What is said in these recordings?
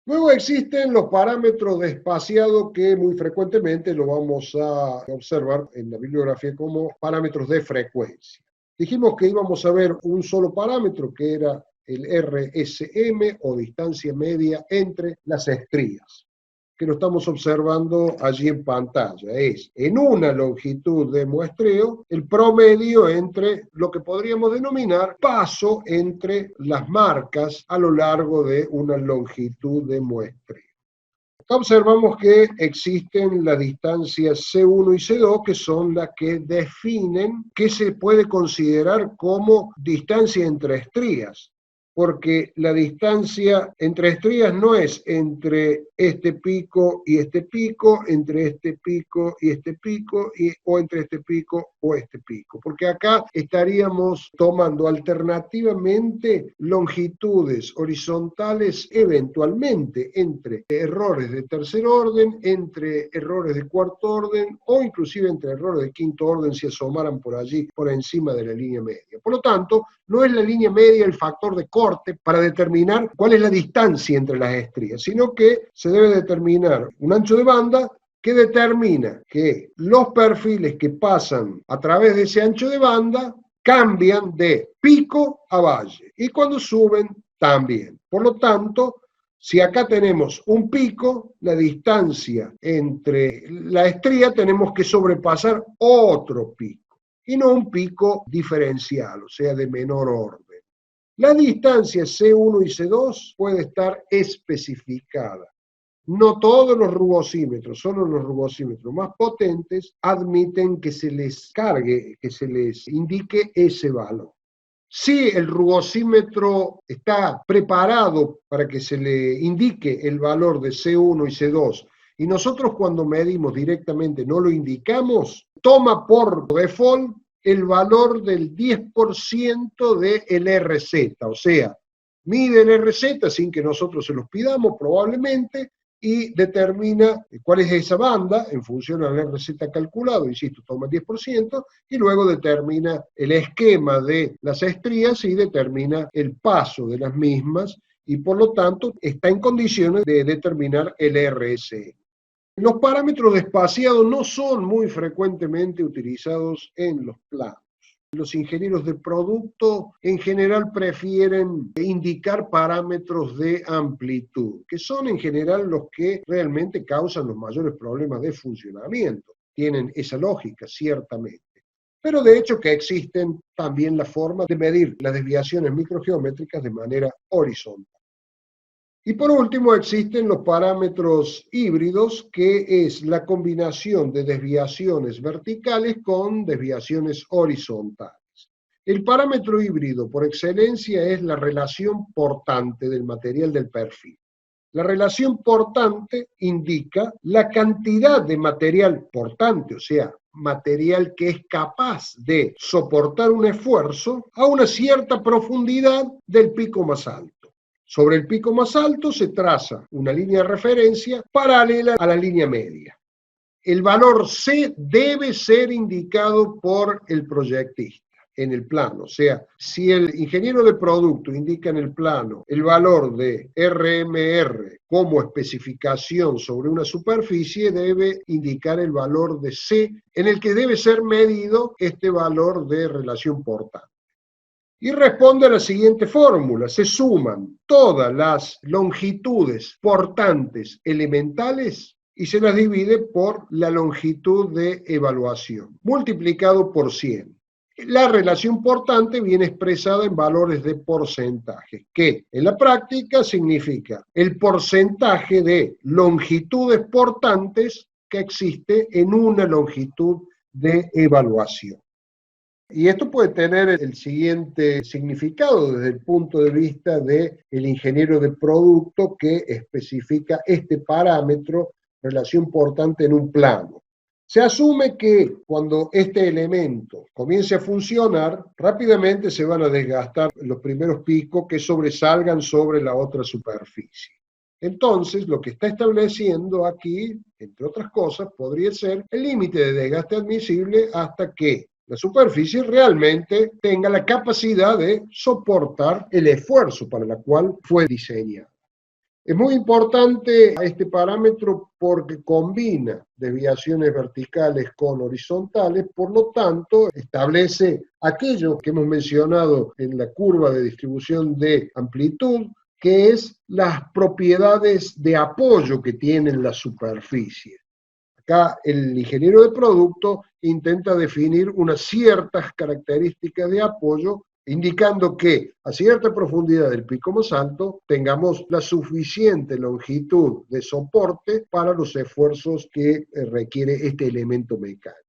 Luego existen los parámetros de espaciado que muy frecuentemente lo vamos a observar en la bibliografía como parámetros de frecuencia. Dijimos que íbamos a ver un solo parámetro que era el RSM o distancia media entre las estrías, que lo estamos observando allí en pantalla. Es en una longitud de muestreo el promedio entre lo que podríamos denominar paso entre las marcas a lo largo de una longitud de muestreo. Acá observamos que existen las distancias C1 y C2, que son las que definen qué se puede considerar como distancia entre estrías, porque la distancia entre estrías no es entre este pico y este pico, entre este pico y este pico, o entre este pico o este pico, porque acá estaríamos tomando alternativamente longitudes horizontales eventualmente entre errores de tercer orden, entre errores de cuarto orden o inclusive entre errores de quinto orden si asomaran por allí, por encima de la línea media. Por lo tanto, no es la línea media el factor de corte para determinar cuál es la distancia entre las estrías, sino que se debe determinar un ancho de banda que determina que los perfiles que pasan a través de ese ancho de banda cambian de pico a valle y cuando suben también. Por lo tanto, si acá tenemos un pico, la distancia entre la estría tenemos que sobrepasar otro pico y no un pico diferencial, o sea, de menor orden. La distancia C1 y C2 puede estar especificada. No todos los rugosímetros, solo los rugosímetros más potentes admiten que se les cargue, que se les indique ese valor. Si el rugosímetro está preparado para que se le indique el valor de C1 y C2 y nosotros cuando medimos directamente no lo indicamos, toma por default el valor del 10% del RZ, o sea, mide el RZ sin que nosotros se los pidamos probablemente y determina cuál es esa banda en función al RZ calculado, insisto, toma el 10%, y luego determina el esquema de las estrías y determina el paso de las mismas, y por lo tanto está en condiciones de determinar el RSE. Los parámetros de espaciado no son muy frecuentemente utilizados en los planos. Los ingenieros de producto en general prefieren indicar parámetros de amplitud, que son en general los que realmente causan los mayores problemas de funcionamiento. Tienen esa lógica, ciertamente. Pero de hecho que existen también la forma de medir las desviaciones microgeométricas de manera horizontal. Y por último existen los parámetros híbridos, que es la combinación de desviaciones verticales con desviaciones horizontales. El parámetro híbrido por excelencia es la relación portante del material del perfil. La relación portante indica la cantidad de material portante, o sea, material que es capaz de soportar un esfuerzo a una cierta profundidad del pico más alto. Sobre el pico más alto se traza una línea de referencia paralela a la línea media. El valor C debe ser indicado por el proyectista en el plano. O sea, si el ingeniero de producto indica en el plano el valor de RMR como especificación sobre una superficie, debe indicar el valor de C en el que debe ser medido este valor de relación portante. Y responde a la siguiente fórmula: se suman todas las longitudes portantes elementales y se las divide por la longitud de evaluación, multiplicado por 100. La relación portante viene expresada en valores de porcentaje, que en la práctica significa el porcentaje de longitudes portantes que existe en una longitud de evaluación. Y esto puede tener el siguiente significado desde el punto de vista del ingeniero de producto que especifica este parámetro, relación portante en un plano. Se asume que cuando este elemento comience a funcionar, rápidamente se van a desgastar los primeros picos que sobresalgan sobre la otra superficie. Entonces, lo que está estableciendo aquí, entre otras cosas, podría ser el límite de desgaste admisible hasta que la superficie realmente tenga la capacidad de soportar el esfuerzo para el cual fue diseñada. Es muy importante este parámetro porque combina desviaciones verticales con horizontales, por lo tanto establece aquello que hemos mencionado en la curva de distribución de amplitud, que es las propiedades de apoyo que tienen las superficies. Acá el ingeniero de producto intenta definir unas ciertas características de apoyo, indicando que a cierta profundidad del pico más alto tengamos la suficiente longitud de soporte para los esfuerzos que requiere este elemento mecánico.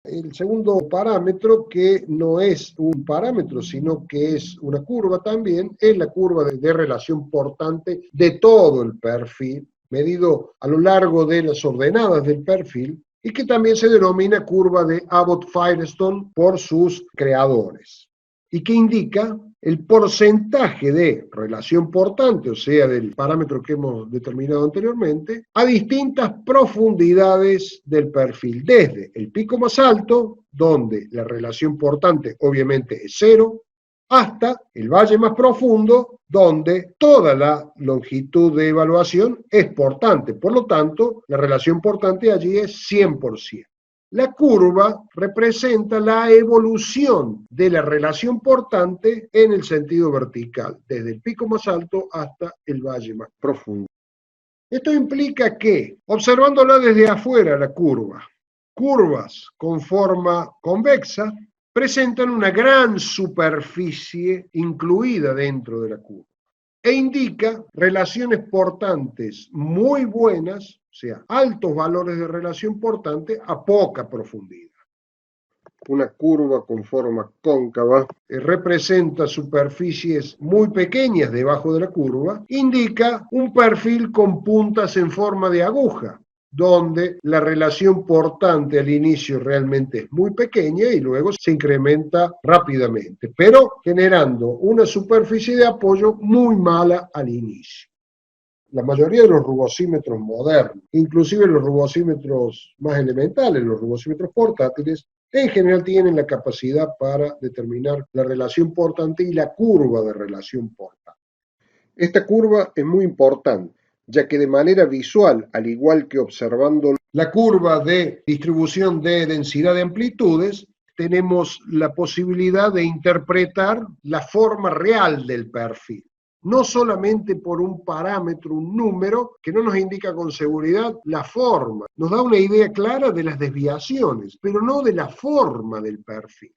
El segundo parámetro, que no es un parámetro, sino que es una curva también, es la curva de relación portante de todo el perfil, medido a lo largo de las ordenadas del perfil, y que también se denomina curva de Abbott-Firestone por sus creadores, y que indica el porcentaje de relación portante, o sea, del parámetro que hemos determinado anteriormente, a distintas profundidades del perfil, desde el pico más alto, donde la relación portante obviamente es cero, hasta el valle más profundo, donde toda la longitud de evaluación es portante. Por lo tanto, la relación portante allí es 100%. La curva representa la evolución de la relación portante en el sentido vertical, desde el pico más alto hasta el valle más profundo. Esto implica que, observándola desde afuera la curva, curvas con forma convexa presentan una gran superficie incluida dentro de la curva e indica relaciones portantes muy buenas, o sea, altos valores de relación portante a poca profundidad. Una curva con forma cóncava representa superficies muy pequeñas debajo de la curva, indica un perfil con puntas en forma de aguja, donde la relación portante al inicio realmente es muy pequeña y luego se incrementa rápidamente, pero generando una superficie de apoyo muy mala al inicio. La mayoría de los rugosímetros modernos, inclusive los rugosímetros más elementales, los rugosímetros portátiles, en general tienen la capacidad para determinar la relación portante y la curva de relación portante. Esta curva es muy importante, ya que de manera visual, al igual que observando la curva de distribución de densidad de amplitudes, tenemos la posibilidad de interpretar la forma real del perfil. No solamente por un parámetro, un número, que no nos indica con seguridad la forma. Nos da una idea clara de las desviaciones, pero no de la forma del perfil.